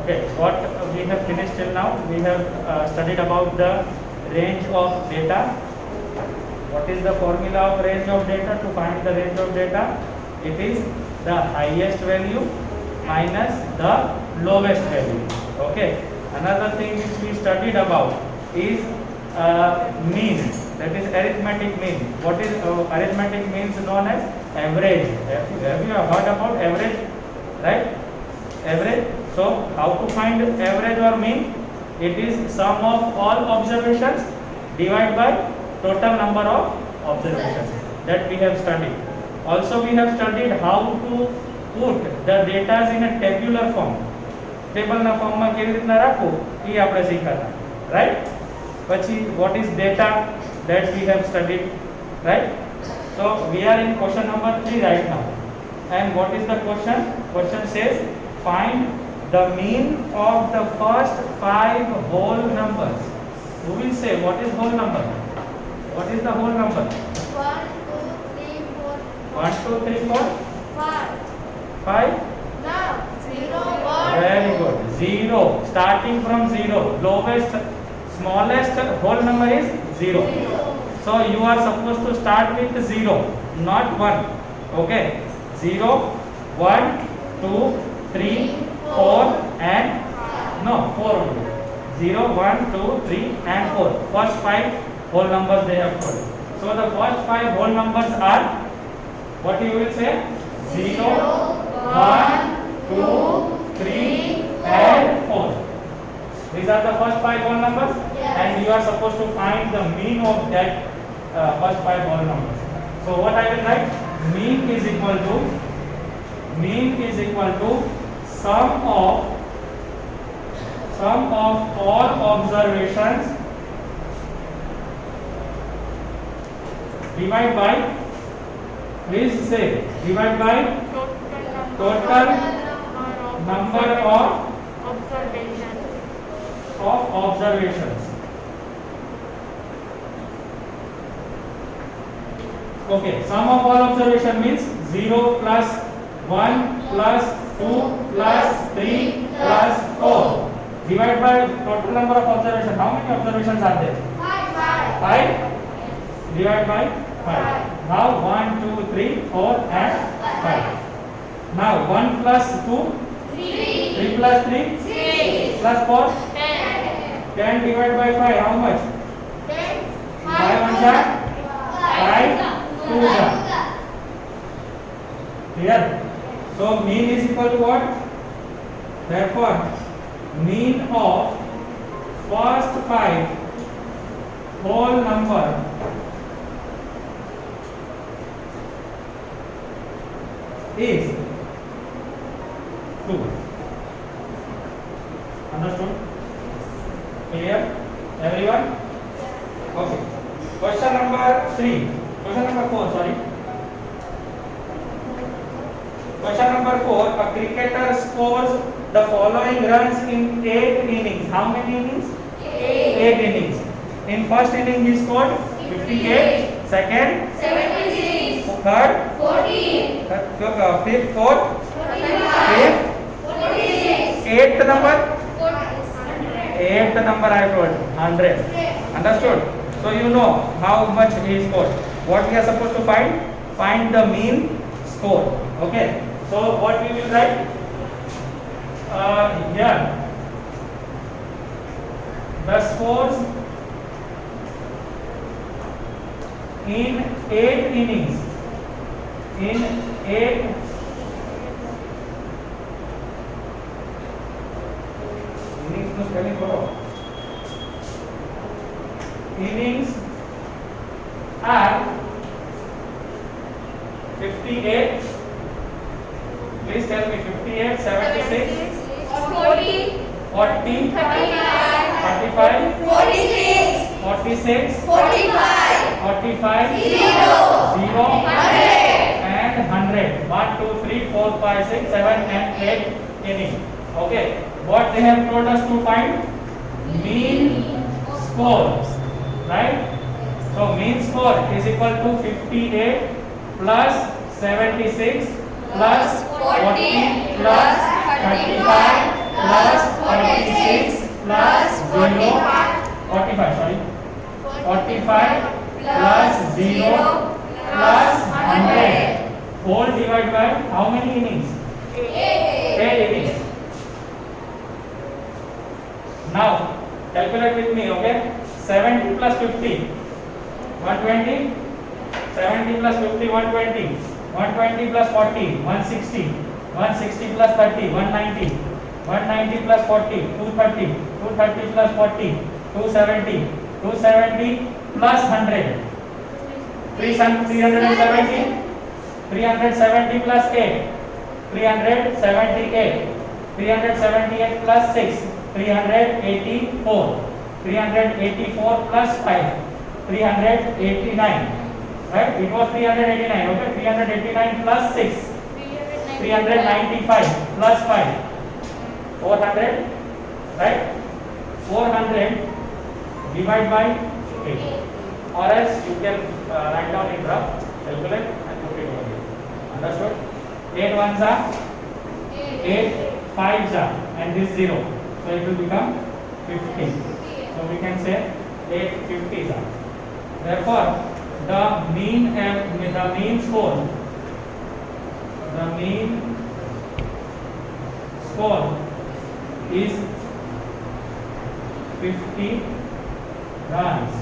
Okay, what we have finished till now, we have studied about the range of data. What is the formula of range of data? To find the range of data, it is the highest value minus the lowest value. Okay, another thing which we studied about is mean, that is arithmetic mean. What is arithmetic means? Known as average. Have you heard about average, right? Average. So how to find average or mean? It is sum of all observations divided by total number of observations, that we have studied. Also we have studied how to put the data in a tabular form. Table ના ફોર્મમાં કેવી રીતના રાખવું એ આપણે શીખ્યા, right? પછી what is data, that we have studied, right? So we are in question number 3 right now, and what is the question? Question says find the mean of the first 5 whole numbers. Who will say what is whole number? What is the whole number? 1, 2, 3, 4. 1, 2, 3, 4, 5. 5. No. 0, 1. Very good. 0. Starting from 0. Lowest, smallest whole number is 0. 0. So you are supposed to start with 0, not 1. Okay. 0, 1, 2, 3, 4 and no 4 only. 0, 1, 2, 3 and 4. First 5 whole numbers they have put. So the first 5 whole numbers are, what you will say? 0, 1, 2, 3 and 4. These are the first 5 whole numbers. Yes. And you are supposed to find the mean of that first 5 whole numbers. So what I will write? Mean is equal to sum of all observations divide by, please say, divide by total number of observations. Okay, sum of all observation means 0 plus 1 plus 2 plus 3 plus 4. Divide by total number of observations. How many observations are there? 5. Divide by 5. Now 1, 2, 3, 4 and 5. Now 1 plus 2, 3 plus 3, 6. plus 4, 10. 10 divided by 5. How much? 10. 5 1 jar, 5 2 jar. Clear? So mean is equal to what? Therefore mean of first 5 whole number is 2. Understood? Clear? Everyone? Okay. Question number 3. Question number 4, sorry. Question number 4. A cricketer scores the following runs in 8 innings. How many innings? 8 innings. In first inning he scored 58. Second? 76. Third? 14. Fifth? Fourth? 45. Fifth? 46. Eighth number? 100. Eighth number I told. 100. Understood? So you know how much he scored. What we are supposed to find? Find the mean score. Okay. So what we will write? Here the scores in 8 innings. In 8 innings no spelling karo. Innings are 58. Please tell me 58, 76, 40. 40, 35, 46. 46, 45. 45, 0. 0 100. and 100. 1, 2, 3, 4, 5, 6, 7 and 8 inning. Okay. What they have told us to find? Mean score. Right? So mean score is equal to 58 plus 76 plus 40 plus 35 plus 46 plus 0, 45, sorry. 45 plus 0 plus 100. Whole divided by how many innings? 8 innings. Now calculate with me, okay? 70 plus 50, 120. 70 plus 50, 120. 120 plus 40, 160. 160 plus 30, 190. 190 plus 40, 230. 230 plus 40, 270. 270 plus 100. 370. 370 plus 8. 378. 378 plus 6. 384. 384 plus 5. 389. Right? It was 389. Okay. 389 plus 6. 395 plus 5. 400. Right? 400 divide by 8. Or else you can write down in rough, calculate and put it over here. Understood? 8 ones are 8 fives are, and this 0. So it will become 50. So we can say 8 50s are. Therefore, the mean score is 50 runs.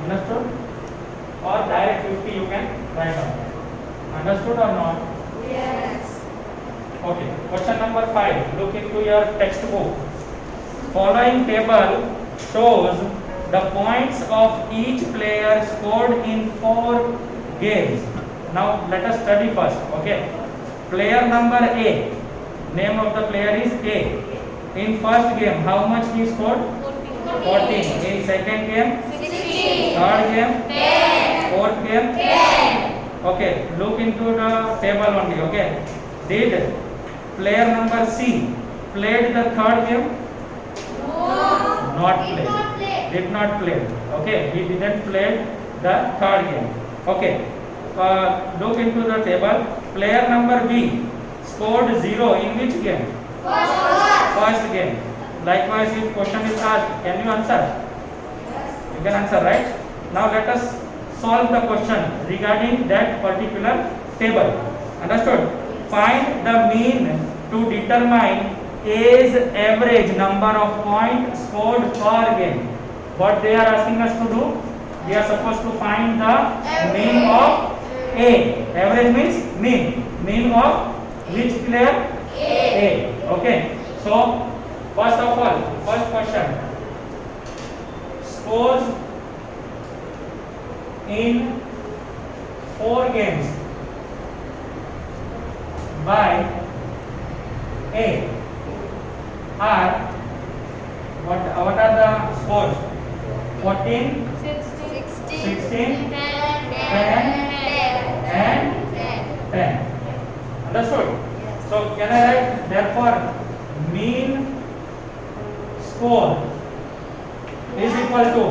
Understood? Or direct 50 you can write down. Understood or not? Yes. Okay. Question number 5. Look into your textbook. Following table shows the points of each player scored in 4 games. Now let us study first. Okay. Player number A. Name of the player is A. In first game, how much he scored? 14. In second game, 16. third game, 10. fourth game, 10. okay. Look into the table only. Okay. Did player number C played the third game? No. Not Did played. not play. Did not play. Okay. He didn't play the third game. Okay. Look into the table. Player number B scored 0 in which game? First game. Likewise, if question is asked, can you answer? You can answer, right? Now let us solve the question regarding that particular table. Understood? Find the mean to determine A's average number of points scored per game. What they are asking us to do? We are supposed to find the mean of A. Average means mean. Mean of which player? A. Okay. So first of all, first question. Scores in 4 games by A are what are the scores? 14, 16, 10 and 10. Understood? So can I write therefore mean score is equal to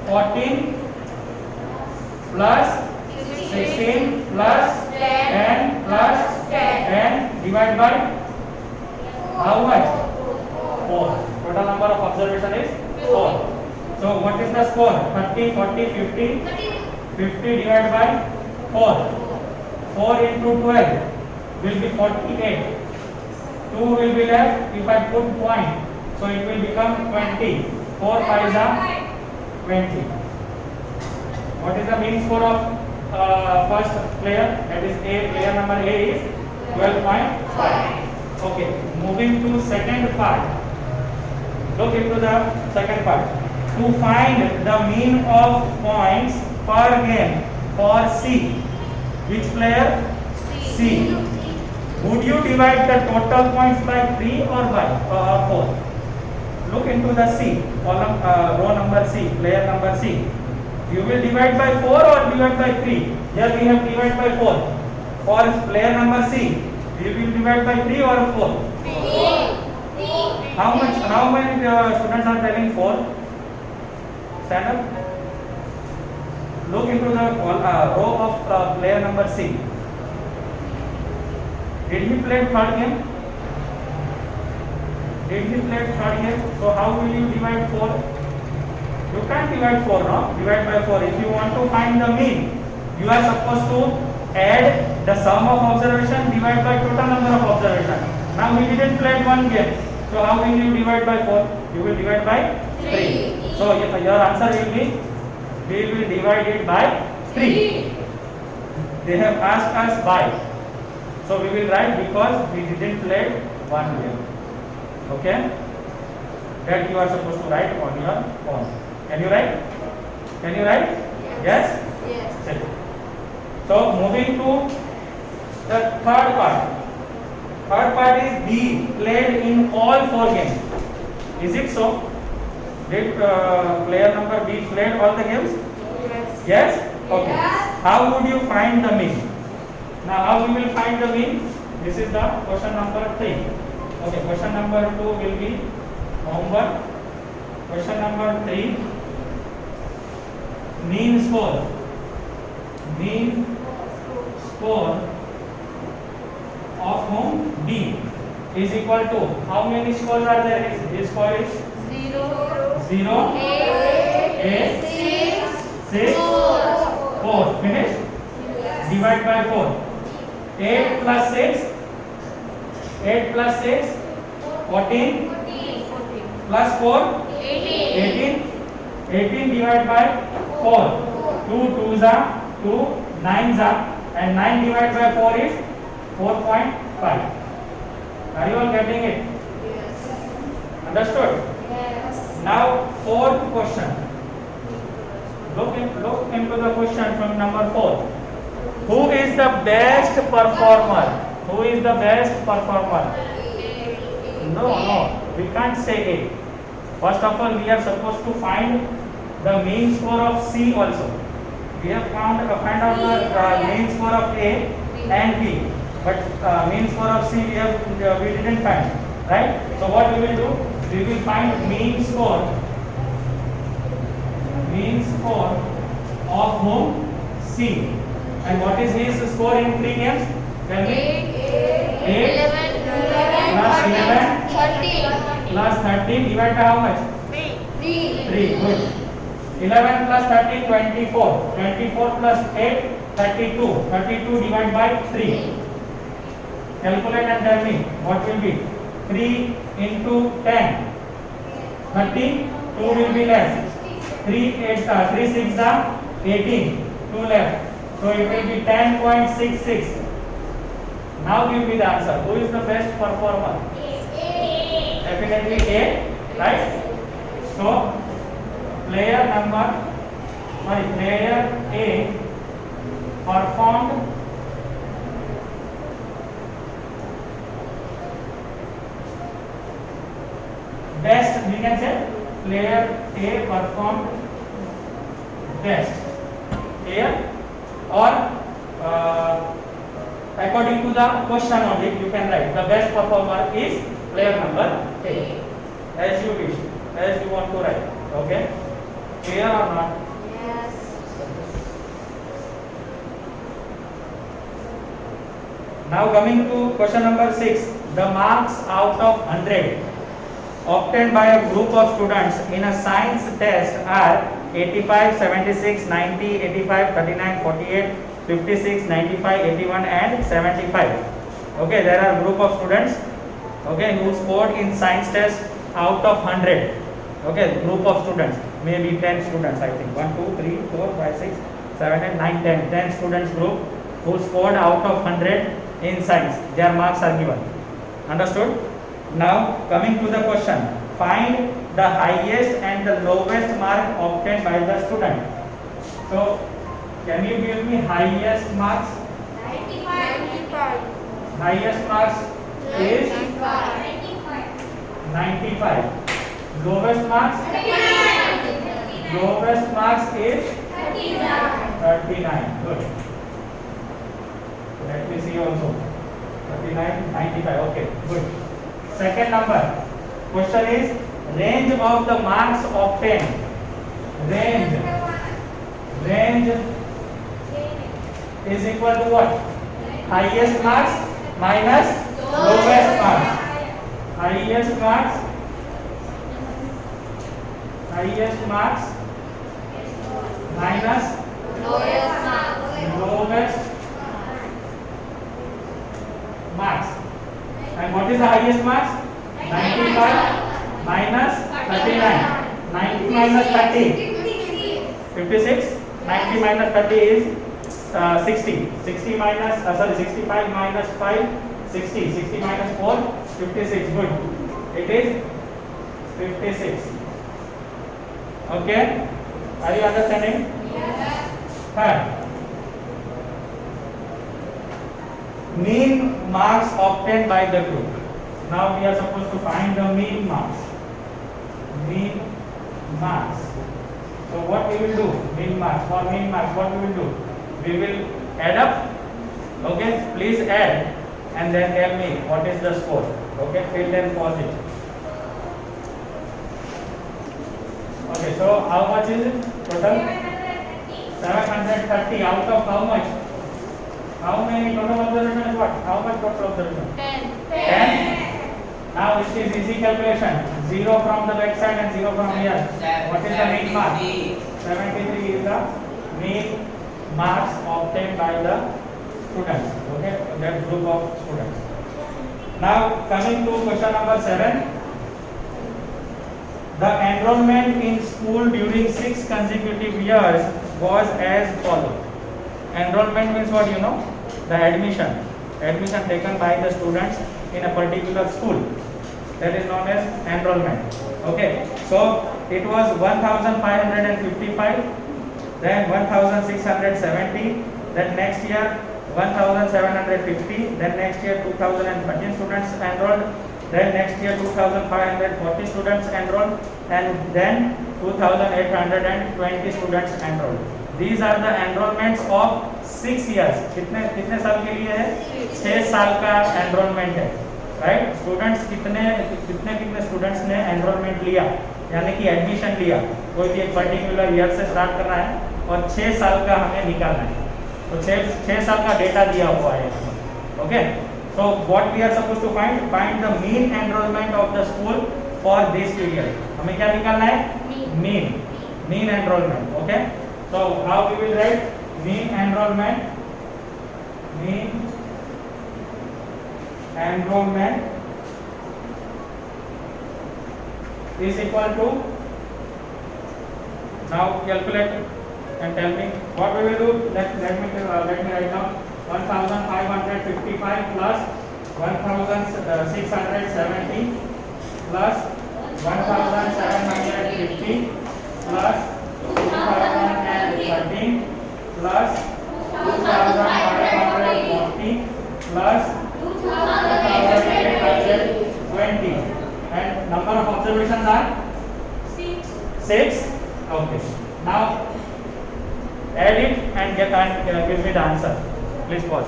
14 plus 16 plus 10 plus 10 divided by how much? 4. Total number of observation is 4. So what is the score? 30, 40, 50. 50 divided by 4. 4 into 12 will be 48. 2 will be left if I put point. So it will become 20. 4 5s are 20. What is the mean score of first player? That is A. Player number A is 12.5. Okay. Moving to second part. Look into the second part. To find the mean of points per game for C. Which player? C. Would you divide the total points by 3 or by 4? Look into the C, column, row number C, player number C. You will divide by 4 or divide by 3? Here we have divided by 4. For player number C, we will divide by 3 or 4? 3. How many students are telling 4? Stand up. Look into the row of player number C. Did he play third game? Did we play third game? So how will you divide 4? You can't divide 4, no? Divide by 4. If you want to find the mean, you are supposed to add the sum of observation divide by total number of observation. Now we didn't play one game. So how will you divide by 4? You will divide by 3. So your answer will be, we will divide it by 3. They have asked us by. So we will write because we didn't play one game. Okay? That you are supposed to write on your own. Can you write? Can you write? Yes? Yes. Yes. So moving to the third part. Third part is B played in all 4 games. Is it so? Did player number B played all the games? Yes. Yes? Okay. Yes. How would you find the mean? Now how we will find the mean? This is the question number 3. Okay, question number 2 will be homework. Question number 3. Mean score. Mean score of whom? B is equal to, how many scores are there? His score is 0, 8, 6, 4. Finished? Divide by 4. 8 plus 6, 8 plus 6, 14 plus 4, 18. 18 divided by 4. 2 2s are 2, 9s are, and 9 divided by 4 is 4.5. Are you all getting it? Understood? Now fourth question. Look into the question from number 4. Who is the best performer? Who is the best performer? No, we can't say A. First of all, we are supposed to find the mean score of C also. We have find out the mean score of A and B, but mean score of C we didn't find, right? So what we will do? We will find mean score of whom? C. And what is his score in 3 games? Tell me. 8 plus 11 plus 13 divided by how much? 3. Good. 11 plus 13, 24. 24 plus 8, 32. 32 divided by 3. Calculate and tell me what will be. 3 into 10. 30. 2 will be less. 3 6 are 18. 2 left. So it will be 10.66. Now give me the answer. Who is the best performer? Definitely A, right? So player A performed best. We can say player A performed best. Clear? Or according to the question only you can write the best performer is player number A. As you wish, as you want to write. Okay? Clear or not? Yes. Now coming to question number 6. The marks out of 100 obtained by a group of students in a science test are 85, 76, 90, 85, 39, 48, 56, 95, 81 and 75. Okay, there are group of students, okay, who scored in science test out of 100. Okay, group of students, maybe 10 students I think. 1, 2, 3, 4, 5, 6, 7 and 9, 10. 10 students group who scored out of 100 in science. Their marks are given. Understood? Now coming to the question. Find the highest and the lowest mark obtained by the student. So can you give me highest marks? 95. Highest marks is 95. Lowest marks? Lowest marks is 39. Good. Let me see also. 39, 95. Okay, good. Second number. Question is range of the marks obtained. Range is equal to what? Highest marks minus lowest marks. Highest marks highest marks minus Lowest mark. lowest marks. And what is the highest marks? 95 minus 39. 90 minus 30. 56. 90 minus 30 is 60. 60 minus, 65 minus 5, 60. 60 minus 4, 56. Good. It is 56. Okay? Are you understanding? Yes. Third. Mean marks obtained by the group. Now we are supposed to find the mean marks. Mean marks. So what we will do? Mean marks. For mean marks, what we will do? We will add up. Okay, please add and then tell me what is the score. Okay, fill then pause it. Okay, so how much is it total? 730. Out of how much? How many total observation is what? How much total observation? 10. 10. Now it is easy calculation. 0 from the back side and 0 from here. What is the mean mark? 73 is the mean marks obtained by the students. Okay, that group of students. Now coming to question number 7. The enrollment in school during 6 consecutive years was as follows. Enrollment means what, you know? The admission taken by the students in a particular school. That is known as enrollment. Okay, so it was 1555, then 1670, then next year 1750, then next year 2013 students enrolled, then next year 2540 students enrolled, and then 2820 students enrolled. These are the enrollments of 6 years. कितने साल के लिए है? 6 साल का enrollment है, right? Students कितने students ने enrollment लिया, यानी कि admission लिया, कोई भी एक particular year से start करना है और 6 साल का हमें निकालना है. तो 6 साल का डेटा दिया हुआ है. Okay? So what we are supposed to find the mean enrollment of the school for this period. हमें क्या निकालना है? Mean enrollment. Okay? So how we will write mean enrollment is equal to, now calculate and tell me what we will do. Let me write down 1555 plus 1670 plus 1750 plus 2013 plus 2540 plus 2820, and number of observations are 6. Okay, now add it and give me the answer. Please pause.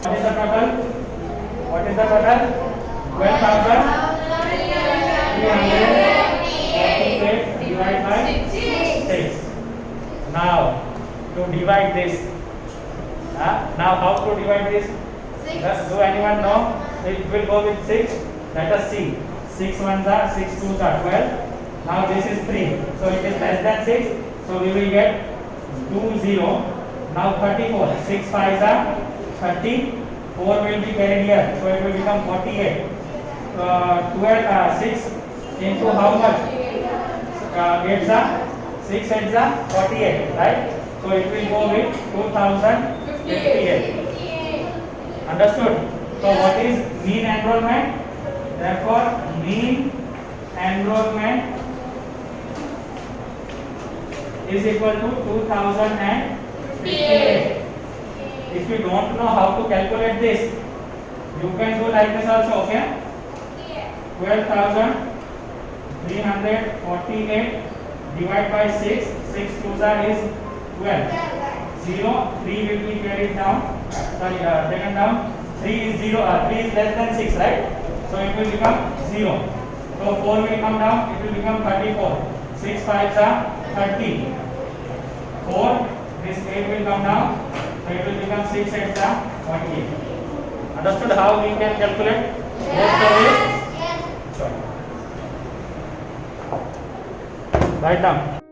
What is the total? 12,348 divided by 6. Now to divide this. Now how to divide this? Do anyone know? It will go with 6. Let us see. 6 ones are 6 twos are 12. Now this is 3. So it is less than 6. So we will get 20. Now 34. 6 5s are 30. 4 will be carried here. So it will become 48. 6 into how much? 8s are 6 8s are 48. Right? So it will go with 2058. Understood? So what is mean enrollment? Therefore mean enrollment is equal to 2058. If you don't know how to calculate this, you can do like this also. Okay? 12,348 divided by 6. 6 twos are is 12. 0. 3 will be carried down. Sorry, taken down. 3 is 0. 3 is less than 6, right? So it will become 0. So 4 will come down. It will become 34. 6 5s are 30. 4. This 8 will come down. So it will become 6 8s are 48. Understood how we can calculate both the ways? Write down.